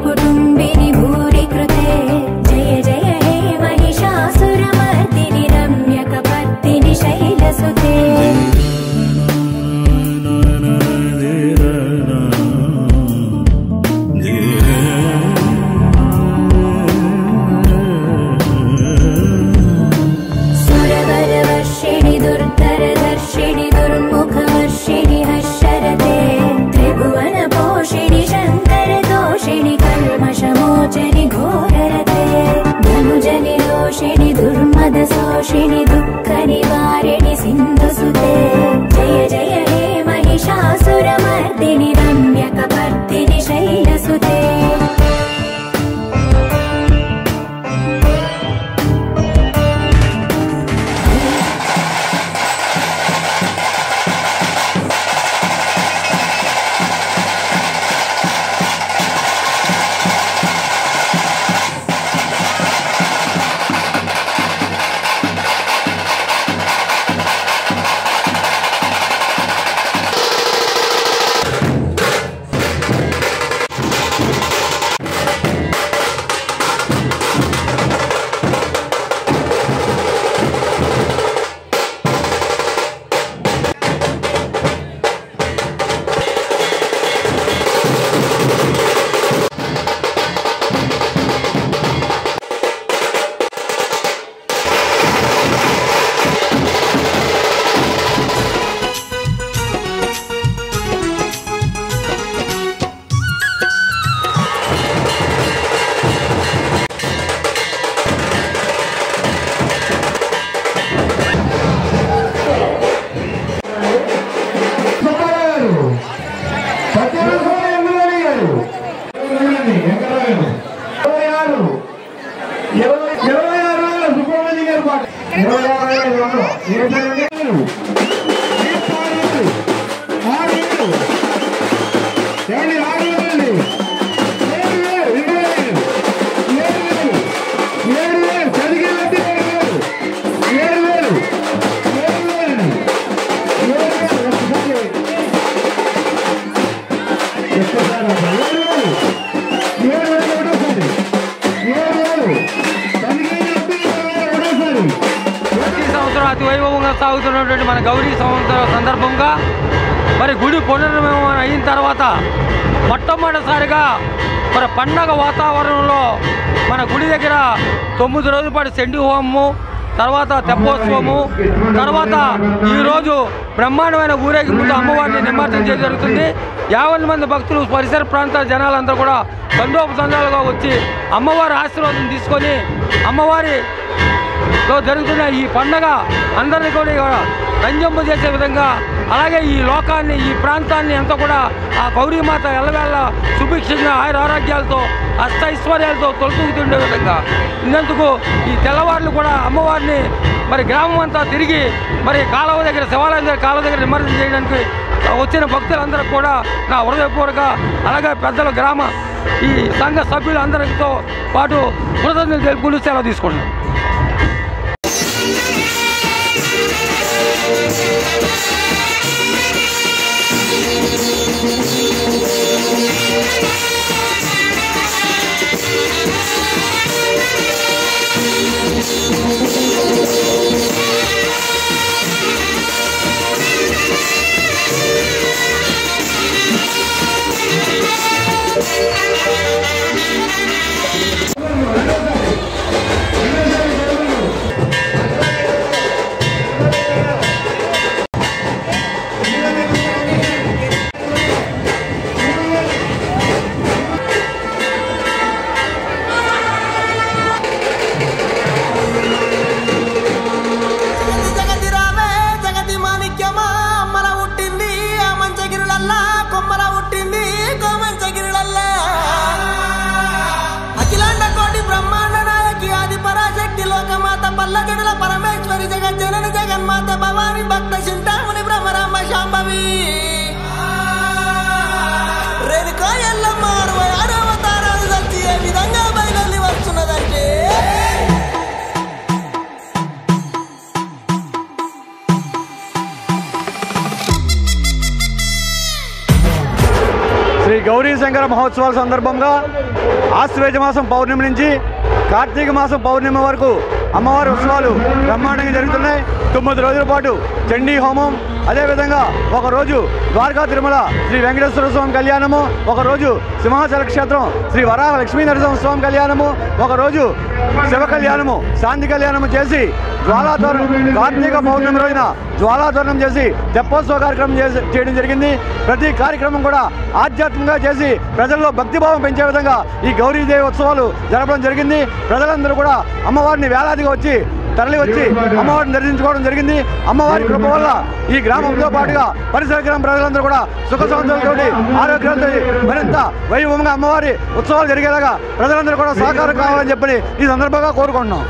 कुटुम्बिनि भूरि कृते जय जय हे महिषासुरमर्दिनि रम्यकपर्दिनि शैलसुते सुरवरवर्षिणि दुर्धरदर्शिनि दुर्मुखवर्षिणि हर्षरते त्रिभुवनपोषिणि शङ्करदोषिणि कल्मषमोचनि घोररते धनुजनि रोषिणि दुर्मदशोषिणि दुःखनिवारिणि सिन्धुसुते जय जय हे महिषासुरमर्दिनि रम्यकपर्दिनि शैलसुते అతి వైభవంగా సాగుతున్నటువంటి మన గౌరీ సంవత్సరం సందర్భంగా మరి గుడి పునర్నిర్మాణం అయిన తర్వాత మొట్టమొదటిసారిగా మన పండగ వాతావరణంలో మన గుడి దగ్గర 9 రోజుల పాటు చండీ హోమము, తర్వాత తెప్పోత్సవము, తర్వాత ఈరోజు బ్రహ్మాండమైన ఊరేగింపుతో అమ్మవారిని నిమజ్జనం చేయడం జరుగుతుంది. 50 మంది భక్తులు పరిసర ప్రాంతాల జనాలందరూ కూడా తండోపతండాలుగా వచ్చి అమ్మవారి ఆశీర్వాదం తీసుకొని అమ్మవారిలో జరుగుతున్న ఈ పండగ అందరినీ కూడా రంజింప చేసే విధంగా, అలాగే ఈ లోకాన్ని, ఈ ప్రాంతాన్ని అంతా కూడా ఆ గౌరీమాత ఎల్లవేళ సుభిక్షంగా ఆరోగ్యాలతో అష్టైశ్వర్యాలతో తొలతూగుతుండే విధంగా ఇందుకు ఈ తెల్లవారులు కూడా అమ్మవారిని మరి గ్రామం అంతా తిరిగి మరి కాలువ దగ్గర, శివాలయం దగ్గర, కాలువ దగ్గర నిమజ్జనం చేయడానికి వచ్చిన భక్తులందరూ కూడా నా హృదయపూర్వక, అలాగే పెద్దల గ్రామ ఈ సంఘ సభ్యులందరితో పాటు కృతజ్ఞతలు తెలుపుకుంటూ సెలవు తీసుకుంటున్నాం. అఖిలాండ శివశంకర మహోత్సవాల సందర్భంగా ఆశ్వేజ మాసం పౌర్ణమి నుంచి కార్తీక మాసం పౌర్ణమి వరకు అమ్మవారి ఉత్సవాలు బ్రహ్మాండంగా జరుగుతున్నాయి. 9 రోజుల పాటు చండీ హోమం, అదేవిధంగా ఒకరోజు ద్వారకా తిరుమల శ్రీ వెంకటేశ్వర స్వామి కళ్యాణము, ఒకరోజు సింహాచల క్షేత్రం శ్రీ వరాహ లక్ష్మీ నరసింహ స్వామి కళ్యాణము, ఒకరోజు శివ కళ్యాణము శాంతి కళ్యాణము చేసి జ్వాలాతోరణం కార్తీక పౌర్ణమి రోజున జ్వాలాతోరణం చేసి తెప్పోత్సవ కార్యక్రమం చేయడం జరిగింది. ప్రతి కార్యక్రమం కూడా ఆధ్యాత్మికంగా చేసి ప్రజల్లో భక్తిభావం పెంచే విధంగా ఈ గౌరీదేవి ఉత్సవాలు జరపడం జరిగింది. ప్రజలందరూ కూడా అమ్మవారిని వేలాదిగా వచ్చి తరలి వచ్చి అమ్మవారిని దర్శించుకోవడం జరిగింది. అమ్మవారి కృప వల్ల ఈ గ్రామంతో పాటుగా పరిసర గ్రామ ప్రజలందరూ కూడా సుఖ సంతోషాలతో ఆరోగ్యాలతో మరింత వైభవంగా అమ్మవారి ఉత్సవాలు జరిగేలాగా ప్రజలందరూ కూడా సహకారం కావాలని చెప్పని ఈ సందర్భంగా కోరుకుంటున్నాం.